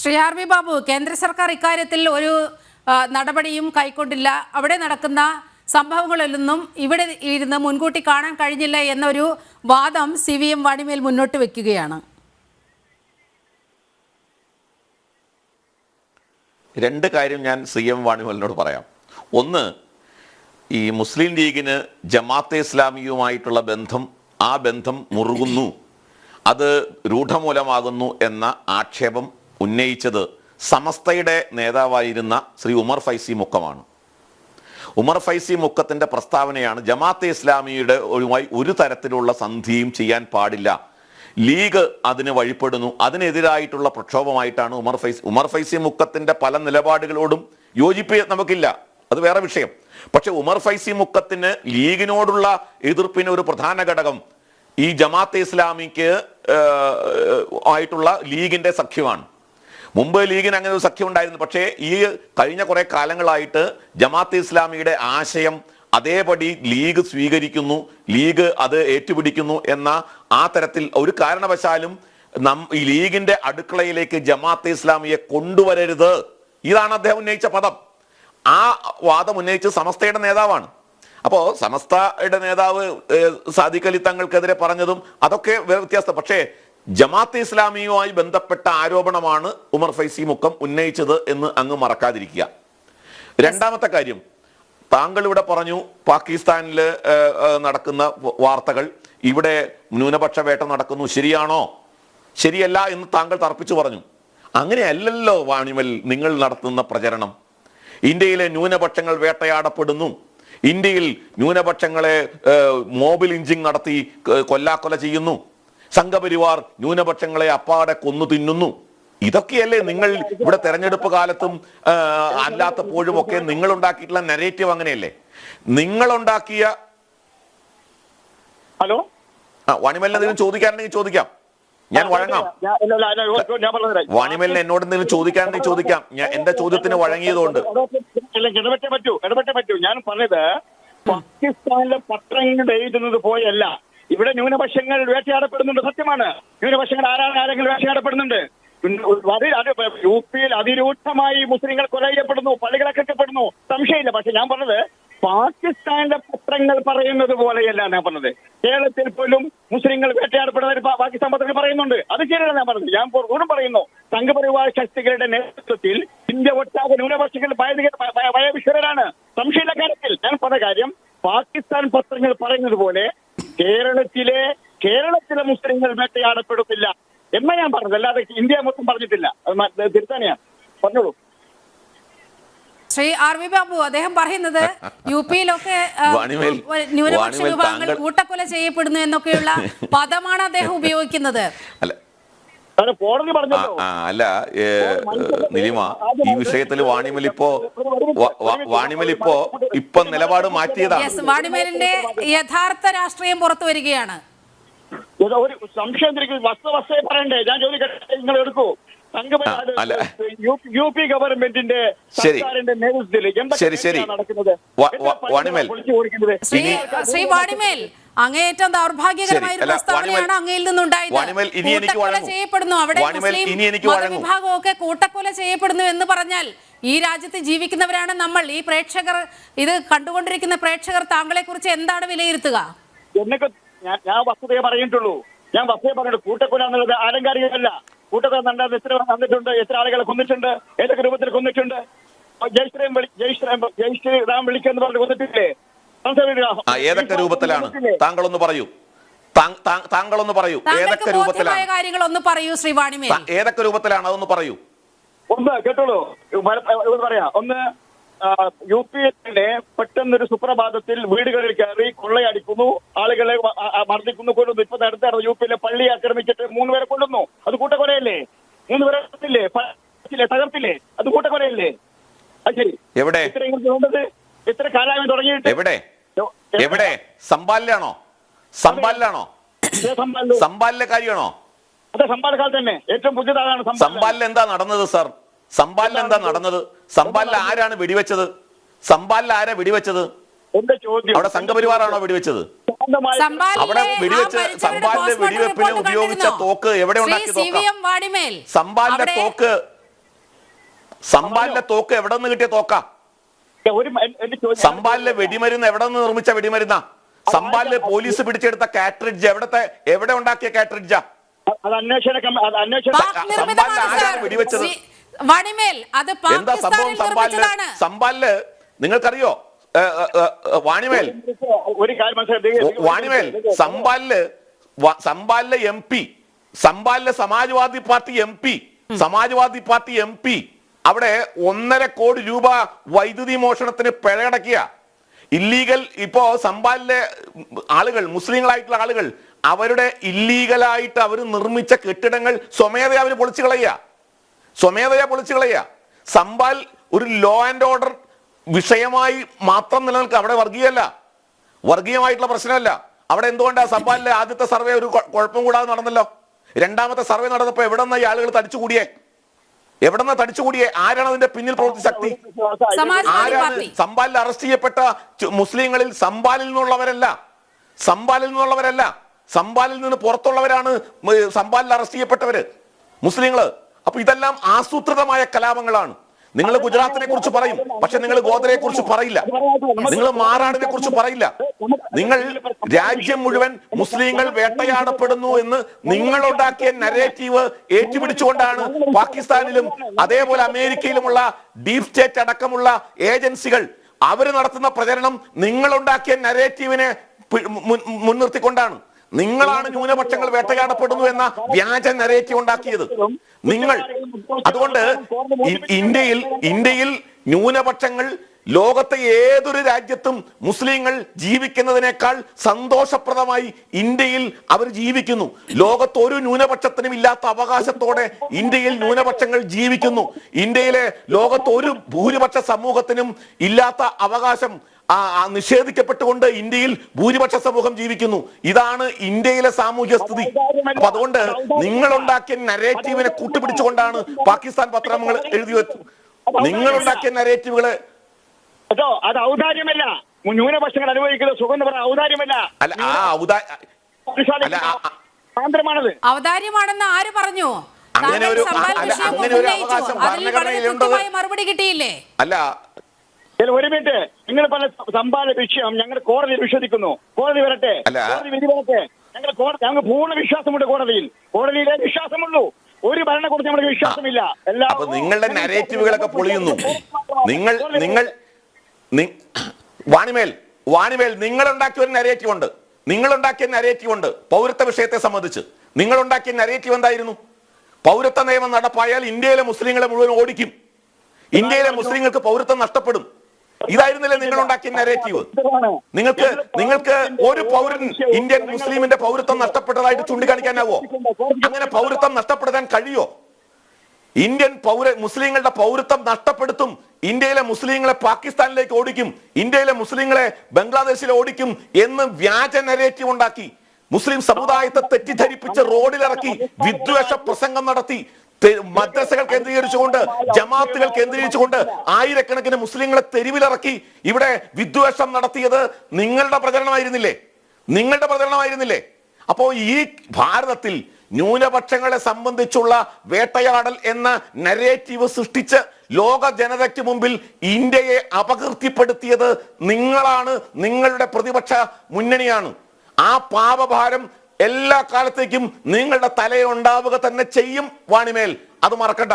Shri R V Babu, കേന്ദ്ര സർക്കാർ ഇക്കാര്യത്തിൽ ഒരു നടപടിയും കൈക്കൊണ്ടില്ല. അവിടെ നടക്കുന്ന സംഭവങ്ങളിലൊന്നും ഇവിടെ ഇരുന്ന് മുൻകൂട്ടി കാണാൻ കഴിഞ്ഞില്ല എന്നൊരു വാദം CVM വാണിമേൽ മുന്നോട്ട് വെക്കുകയാണ്. രണ്ട് കാര്യം ഞാൻ CM വാണിമേലിനോട് പറയാം. ഒന്ന്, ഈ മുസ്ലിം ലീഗിന് ജമാഅത്തെ ഇസ്ലാമിയുമായിട്ടുള്ള ആ ബന്ധം മുറുകുന്നു, അത് രൂഢമൂലമാകുന്നു എന്ന ആക്ഷേപം ഉന്നയിച്ചത് സമസ്തയുടെ നേതാവായിരുന്ന ശ്രീ ഉമർ ഫൈസി മുക്കമാണ്. ഉമർ ഫൈസി മുക്കത്തിൻ്റെ പ്രസ്താവനയാണ് ജമാഅത്തെ ഇസ്ലാമിയുടെ ഒരു തരത്തിലുള്ള സന്ധിയും ചെയ്യാൻ പാടില്ല, ലീഗ് അതിന് വഴിപ്പെടുന്നു, അതിനെതിരായിട്ടുള്ള പ്രക്ഷോഭമായിട്ടാണ് ഉമർ ഫൈസി മുക്കത്തിൻ്റെ പല നിലപാടുകളോടും യോജിപ്പ് നമുക്കില്ല, അത് വേറെ വിഷയം. പക്ഷെ ഉമർ ഫൈസി മുക്കത്തിന് ലീഗിനോടുള്ള എതിർപ്പിന് ഒരു പ്രധാന ഘടകം ഈ ജമാഅത്തെ ഇസ്ലാമിക്ക് ആയിട്ടുള്ള ലീഗിൻ്റെ സഖ്യമാണ്. മുമ്പ് ലീഗിന് അങ്ങനെ ഒരു സഖ്യം ഉണ്ടായിരുന്നു. പക്ഷേ ഈ കഴിഞ്ഞ കുറേ കാലങ്ങളായിട്ട് ജമാഅത്തെ ഇസ്ലാമിയുടെ ആശയം അതേപടി ലീഗ് സ്വീകരിക്കുന്നു, ലീഗ് അത് ഏറ്റുപിടിക്കുന്നു എന്ന ആ തരത്തിൽ ഒരു കാരണവശാലും ഈ ലീഗിന്റെ അടുക്കളയിലേക്ക് ജമാഅത്തെ ഇസ്ലാമിയെ കൊണ്ടുവരരുത്, ഇതാണ് അദ്ദേഹം ഉന്നയിച്ച പദം. ആ വാദം ഉന്നയിച്ച് സമസ്തയുടെ നേതാവാണ്. അപ്പോൾ സമസ്തയുടെ നേതാവ് സാദിഖ് അലി തങ്ങൾക്കെതിരെ പറഞ്ഞതും അതൊക്കെ വ്യത്യാസം. പക്ഷേ ജമാഅത്തെ ഇസ്ലാമിയുമായി ബന്ധപ്പെട്ട ആരോപണമാണ് ഉമർ ഫൈസി മുക്കം ഉന്നയിച്ചത് എന്ന് അങ്ങ് മറക്കാതിരിക്കുക. രണ്ടാമത്തെ കാര്യം, താങ്കൾ ഇവിടെ പറഞ്ഞു പാകിസ്ഥാനിൽ നടക്കുന്ന വാർത്തകൾ, ഇവിടെ ന്യൂനപക്ഷ വേട്ട നടക്കുന്നു, ശരിയാണോ? ശരിയല്ല എന്ന് താങ്കൾ തർപ്പിച്ചു പറഞ്ഞു. അങ്ങനെയല്ലല്ലോ വാണിമൽ നിങ്ങൾ നടത്തുന്ന പ്രചരണം. ഇന്ത്യയിലെ ന്യൂനപക്ഷങ്ങൾ വേട്ടയാടപ്പെടുന്നു, ഇന്ത്യയിൽ ന്യൂനപക്ഷങ്ങളെ മോബ് ലിഞ്ചിങ് നടത്തി കൊല്ലാക്കൊല ചെയ്യുന്നു, സംഘപരിവാർ ന്യൂനപക്ഷങ്ങളെ അപ്പാടെ കൊന്നു തിന്നുന്നു. ഇതൊക്കെയല്ലേ നിങ്ങൾ ഇവിടെ തെരഞ്ഞെടുപ്പ് കാലത്തും അല്ലാത്തപ്പോഴും ഒക്കെ നിങ്ങൾ ഉണ്ടാക്കിയിട്ടുള്ള നെറേറ്റീവ്? അങ്ങനെയല്ലേ നിങ്ങളുണ്ടാക്കിയ? ഹലോ, വാണിമലിന് എന്തെങ്കിലും ചോദിക്കാനുണ്ടെങ്കിൽ ചോദിക്കാം, ഞാൻ വഴങ്ങാം. വാണിമലിന് എന്നോട് എന്തെങ്കിലും ചോദിക്കാനുണ്ടെങ്കിൽ ചോദിക്കാം, ഞാൻ എന്റെ ചോദ്യത്തിന് വഴങ്ങിയതുകൊണ്ട്. ഇടപെട്ടേ പറ്റൂ. ഞാൻ പറഞ്ഞത് പാകിസ്ഥാനിലെ പത്രങ്ങൾ എഴുതുന്നത് പോയല്ല, ഇവിടെ ന്യൂനപക്ഷങ്ങൾ വേട്ടയാടപ്പെടുന്നുണ്ട്, സത്യമാണ്. ന്യൂനപക്ഷങ്ങൾ ആരെങ്കിലും വേട്ടയാടപ്പെടുന്നുണ്ട്. UP-യിൽ അതിരൂക്ഷമായി മുസ്ലിങ്ങൾ കൊല ചെയ്യപ്പെടുന്നു, പള്ളികളെ കെട്ടപ്പെടുന്നു, സംശയമില്ല. പക്ഷെ ഞാൻ പറഞ്ഞത് പാകിസ്ഥാനിലെ പത്രങ്ങൾ പറയുന്നത് പോലെയല്ല ഞാൻ പറഞ്ഞത്. കേരളത്തിൽ പോലും മുസ്ലിങ്ങൾ വേട്ടയാടപ്പെടുന്നവർ പാകിസ്ഥാൻ പത്രങ്ങൾ പറയുന്നുണ്ട്, അത് ശരിയല്ല ഞാൻ പറഞ്ഞത്. ഞാൻ കൂടുതലും പറയുന്നു, സംഘപരിവാർ ശക്തികളുടെ നേതൃത്വത്തിൽ ഇന്ത്യ ഒട്ടാകെ ന്യൂനപക്ഷങ്ങൾ ഭയവിശ്വരരാണ്, സംശയമില്ല കാര്യത്തിൽ. ഞാൻ പറഞ്ഞ കാര്യം, പാകിസ്ഥാൻ പത്രങ്ങൾ പറയുന്നത് പോലെ കേരളത്തിലെ മുസ്ലിങ്ങൾ വേട്ടയാടപ്പെടുന്നില്ല എന്നാ ഞാൻ പറഞ്ഞത്, അല്ലാതെ ഇന്ത്യ മൊത്തം പറഞ്ഞിട്ടില്ല. അത് തിരുത്താനെയാണ്. പറഞ്ഞോളൂ. ശ്രീ ആർ വി ബാബു, അദ്ദേഹം പറയുന്നത് UP-യിലൊക്കെ ന്യൂനപക്ഷ വിഭാഗങ്ങൾ കൂട്ടക്കൊല ചെയ്യപ്പെടുന്നു എന്നൊക്കെയുള്ള പദമാണ് അദ്ദേഹം ഉപയോഗിക്കുന്നത്. അല്ല നിലിമ, ഈ വിഷയത്തിൽ വാണിമലിപ്പോ നിലപാട് മാറ്റിയതാണ്. വാണിമേലിന്റെ യഥാർത്ഥ രാഷ്ട്രീയം പുറത്തു വരികയാണ്. ഒരു സംശയം വസ്തുവസ്തുത പറയണ്ടേ? ഞാൻ ചോദിക്കട്ടെ, നിങ്ങൾ എടുക്കൂ. UP ഗവൺമെന്റിന്റെ സർക്കാരിന്റെ നേതൃത്വത്തിൽ നടക്കുന്നത്. ശ്രീ വാണിമേൽ, അങ്ങേയറ്റം ദൗർഭാഗ്യകരമായ ഒരു പ്രസ്താവനയാണ് അങ്ങയിൽ നിന്നുണ്ടായത്. കൂട്ടക്കൊല ചെയ്യപ്പെടുന്നു, അവിടെ മുസ്ലിം മതവിഭാഗമൊക്കെ കൂട്ടക്കൊല ചെയ്യപ്പെടുന്നു എന്ന് പറഞ്ഞാൽ ഈ രാജ്യത്ത് ജീവിക്കുന്നവരാണ് നമ്മൾ. ഈ പ്രേക്ഷകർ, ഇത് കണ്ടുകൊണ്ടിരിക്കുന്ന പ്രേക്ഷകർ താങ്കളെ കുറിച്ച് എന്താണ് വിലയിരുത്തുക? ഞാൻ വസ്തുതയെ പറഞ്ഞിട്ടുള്ളൂ. കൂട്ടക്കൊല എന്നുള്ളത് ആലങ്കാരികമല്ല. കൂട്ടക്കൊല നടന്നിട്ടുണ്ട്, എത്ര ആളുകളെ കൊന്നിട്ടുണ്ട്, ഏതൊക്കെ രൂപത്തിൽ കൊന്നിട്ടുണ്ട്. ജയ് ശ്രീറാം വിളിക്കെന്ന് പറഞ്ഞ് കൊന്നിട്ടില്ലേ? ഏതൊക്കെ രൂപത്തിലാണ്? താങ്കളൊന്ന് പറയൂ, ഏതൊക്കെ രൂപത്തിലാണ് കാര്യങ്ങളൊന്ന് പറയൂ ശ്രീ വാണിമേൽ. ഏതൊക്കെ രൂപത്തിലാണ് അതൊന്ന് പറയൂ. ഒന്ന് കേട്ടോളൂ, പറയാം. ഒന്ന്, UP-യിലെ പെട്ടെന്നൊരു സുപ്രഭാതത്തിൽ വീടുകളിൽ കയറി കൊള്ളയടിക്കുന്നു, ആളുകളെ മർദ്ദിക്കുന്നു, കൊല്ലുന്നു. ഇപ്പൊ അടുത്താണ് UP-യിലെ പള്ളി ആക്രമിച്ചിട്ട് 3 പേരെ കൊല്ലുന്നു. അത് കൂട്ടക്കൊലയല്ലേ? 3 പേരെ തകർത്തില്ലേ? അത് കൂട്ടക്കൊലയല്ലേ? അത് ശരി. എവിടെ ഇത്ര കാലമായി തുടങ്ങിയിട്ട് എവിടെ? സംഭാലിലാണോ? സംഭാലിലെ കാര്യമാണോ? അതെ, സംഭാല കാലത്ത് തന്നെ ഏറ്റവും പുതിയതാണ്. സംഭാലിൽ എന്താ നടന്നത് സാർ? സംഭാലിൽ ആരാണ് വെടിവെച്ചത്? ആരാ വെടിവെച്ചത്? അവിടെ സംഘപരിവാറാണോ വെടിവെച്ചത്? അവിടെ സംഭാലിലെ വെടിവെപ്പിന് ഉപയോഗിച്ച തോക്ക് എവിടെ ഉണ്ടാക്കിയ തോക്ക്? സംഭാലിന്റെ തോക്ക് സംബാലിലെ തോക്ക് എവിടെ നിന്ന് കിട്ടിയ തോക്കാ? സംബാലിലെ വെടിമരുന്ന് എവിടെ നിന്ന് നിർമ്മിച്ച വെടിമരുന്നാ? സംബാലിലെ പോലീസ് പിടിച്ചെടുത്ത കാട്രിഡ്ജ് എവിടെ ഉണ്ടാക്കിയ കാട്രിഡ്ജാ? വെടിവെച്ചത് എന്താ സംഭവം? സംബാലില് നിങ്ങൾക്കറിയോ വാണിമേൽ? സംബാലിലെ എം പി, സംബാലിലെ സമാജ്വാദി പാർട്ടി എം പി അവിടെ 1.5 കോടി രൂപ വൈദ്യുതി മോഷണത്തിന് പിഴയടക്കിയ ഇല്ലീഗൽ. ഇപ്പോ സംബാലിലെ ആളുകൾ, മുസ്ലിങ്ങളായിട്ടുള്ള ആളുകൾ, അവരുടെ ഇല്ലീഗലായിട്ട് അവർ നിർമ്മിച്ച കെട്ടിടങ്ങൾ സ്വമേധയാ അവർ പൊളിച്ചു കളയുക. സംബാൽ ഒരു ലോ ആൻഡ് ഓർഡർ വിഷയമായി മാത്രം നിലനിൽക്കുക. അവിടെ വർഗീയമായിട്ടുള്ള പ്രശ്നമല്ല. അവിടെ എന്തുകൊണ്ടാണ് സംബാലിലെ ആദ്യത്തെ സർവേ ഒരു കുഴപ്പം കൂടാതെ നടന്നല്ലോ? രണ്ടാമത്തെ സർവേ നടന്നപ്പോ എവിടെ നിന്നാ ഈ ആളുകൾ തടിച്ചുകൂടിയേ? ആരാണ് അതിന്റെ പിന്നിൽ പ്രവർത്തി ശക്തി? ആരാണ്? സംബാലിൽ അറസ്റ്റ് ചെയ്യപ്പെട്ട മുസ്ലിങ്ങളിൽ സംബാലിൽ നിന്നുള്ളവരല്ല, സംബാലിൽ നിന്ന് പുറത്തുള്ളവരാണ് സംബാലിൽ അറസ്റ്റ് ചെയ്യപ്പെട്ടവര് മുസ്ലിങ്ങള്. അപ്പൊ ഇതെല്ലാം ആസൂത്രിതമായ കലാപങ്ങളാണ്. നിങ്ങൾ ഗുജറാത്തിനെ കുറിച്ച് പറയും, പക്ഷെ നിങ്ങൾ ഗോദ്രയെ കുറിച്ച് പറയില്ല, നിങ്ങൾ മാറാടിനെ കുറിച്ച് പറയില്ല. നിങ്ങൾ രാജ്യം മുഴുവൻ മുസ്ലിങ്ങൾ വേട്ടയാടപ്പെടുന്നു എന്ന് നിങ്ങളുണ്ടാക്കിയ നരേറ്റീവ് ഏറ്റുപിടിച്ചുകൊണ്ടാണ് പാകിസ്ഥാനിലും അതേപോലെ അമേരിക്കയിലുമുള്ള ഡീപ് സ്റ്റേറ്റ് അടക്കമുള്ള ഏജൻസികൾ അവർ നടത്തുന്ന പ്രചരണം നിങ്ങളുണ്ടാക്കിയ നരേറ്റീവിനെ മുൻനിർത്തിക്കൊണ്ടാണ്. നിങ്ങളാണ് ന്യൂനപക്ഷങ്ങൾ വേട്ടയാടപ്പെടുന്നു എന്ന വ്യാജ നരേറ്റീവ് ഉണ്ടാക്കിയത് നിങ്ങൾ. അതുകൊണ്ട് ഇന്ത്യയിൽ ന്യൂനപക്ഷങ്ങൾ ലോകത്തെ ഏതൊരു രാജ്യത്തും മുസ്ലിങ്ങൾ ജീവിക്കുന്നതിനേക്കാൾ സന്തോഷപ്രദമായി ഇന്ത്യയിൽ അവർ ജീവിക്കുന്നു. ലോകത്ത് ഒരു ന്യൂനപക്ഷത്തിനും ഇല്ലാത്ത അവകാശത്തോടെ ഇന്ത്യയിൽ ന്യൂനപക്ഷങ്ങൾ ജീവിക്കുന്നു. ഇന്ത്യയിലെ ലോകത്ത് ഒരു ഭൂരിപക്ഷ സമൂഹത്തിനും ഇല്ലാത്ത അവകാശം നിഷേധിക്കപ്പെട്ടുകൊണ്ട് ഇന്ത്യയിൽ ഭൂരിപക്ഷ സമൂഹം ജീവിക്കുന്നു. ഇതാണ് ഇന്ത്യയിലെ സാമൂഹ്യ സ്ഥിതി. അപ്പൊ അതുകൊണ്ട് നിങ്ങളുണ്ടാക്കിയ നരേറ്റീവിനെ കൂട്ടുപിടിച്ചുകൊണ്ടാണ് പാകിസ്ഥാൻ പത്രങ്ങൾ എഴുതി വെച്ചു. നിങ്ങളുണ്ടാക്കിയ നരേറ്റീവുകളെ അത് ഔദാര്യമല്ല, ന്യൂനപക്ഷങ്ങൾ അനുഭവിക്കുന്ന സുഖം എന്ന് പറഞ്ഞ ഔദാര്യമല്ല. ഔദാര്യമാണെന്ന് ആര് പറഞ്ഞു? അങ്ങനെ ഒരു അവകാശം മറുപടി കിട്ടിയില്ലേ? അല്ല, ഒരു മിനിറ്റ്, നിങ്ങൾ പറഞ്ഞ സംഭാവന വിഷയം ഞങ്ങൾ കോടതിയിൽ വിശ്വസിക്കുന്നു. കോടതി വരട്ടെ, കോടതി വിധി വരട്ടെ. ഞങ്ങൾക്ക് പൂർണ്ണ വിശ്വാസമുണ്ട്. കോടതിയിലെ വിശ്വാസമുള്ളൂ. ഒരു ഭരണകൂടത്തിൽ നമുക്ക് വിശ്വാസമില്ല. അപ്പൊ നിങ്ങളുടെ നരേറ്റീവുകളൊക്കെ പൊളിയുന്നു. വാണിമേൽ നിങ്ങളുണ്ടാക്കിയ ഒരു നരേറ്റീവ് ഉണ്ട്. പൗരത്വ വിഷയത്തെ സംബന്ധിച്ച് നിങ്ങളുണ്ടാക്കിയ നരേറ്റീവ് എന്തായിരുന്നു? പൗരത്വ നിയമം നടപ്പായാൽ ഇന്ത്യയിലെ മുസ്ലിങ്ങളെ മുഴുവൻ ഓടിക്കും, ഇന്ത്യയിലെ മുസ്ലിങ്ങൾക്ക് പൗരത്വം നഷ്ടപ്പെടും. ഇതായിരുന്നില്ലേ നിങ്ങളുണ്ടാക്കിയ നരേറ്റീവ്? നിങ്ങൾക്ക് ഒരു പൗരൻ, ഇന്ത്യൻ മുസ്ലിമിന്റെ പൗരത്വം നഷ്ടപ്പെട്ടതായിട്ട് ചൂണ്ടിക്കാണിക്കാനാവോ? അങ്ങനെ പൗരത്വം നഷ്ടപ്പെടുത്താൻ കഴിയോ? മുസ്ലിങ്ങളുടെ പൗരത്വം നഷ്ടപ്പെടുത്തും. ഇന്ത്യയിലെ മുസ്ലിങ്ങളെ പാകിസ്ഥാനിലേക്ക് ഓടിക്കും, ഇന്ത്യയിലെ മുസ്ലിങ്ങളെ ബംഗ്ലാദേശിൽ ഓടിക്കും എന്ന് വ്യാജ നരേറ്റീവ് ഉണ്ടാക്കി മുസ്ലിം സമുദായത്തെ തെറ്റിദ്ധരിപ്പിച്ച് റോഡിലിറക്കി വിദ്വേഷ പ്രസംഗം നടത്തി. മദ്രസകൾ കേന്ദ്രീകരിച്ചുകൊണ്ട്, ജമാഅത്തുകൾ കേന്ദ്രീകരിച്ചുകൊണ്ട് ആയിരക്കണക്കിന് മുസ്ലിങ്ങളെ തെരുവിലിറക്കി ഇവിടെ വിദ്വേഷം നടത്തിയത് നിങ്ങളുടെ പ്രചരണമായിരുന്നില്ലേ? അപ്പോ ഈ ഭാരതത്തിൽ ന്യൂനപക്ഷങ്ങളെ സംബന്ധിച്ചുള്ള വേട്ടയാടൽ എന്ന നരേറ്റീവ് സൃഷ്ടിച്ച് ലോക ജനതയ്ക്ക് മുമ്പിൽ ഇന്ത്യയെ അപകീർത്തിപ്പെടുത്തിയത് നിങ്ങളാണ്, നിങ്ങളുടെ പ്രതിപക്ഷ മുന്നണിയാണ്. ആ പാപഭാരം എല്ലാ കാലത്തേക്കും നിങ്ങളുടെ തലയുണ്ടാവുക തന്നെ ചെയ്യും വാണിമേൽ, അത് മറക്കണ്ട.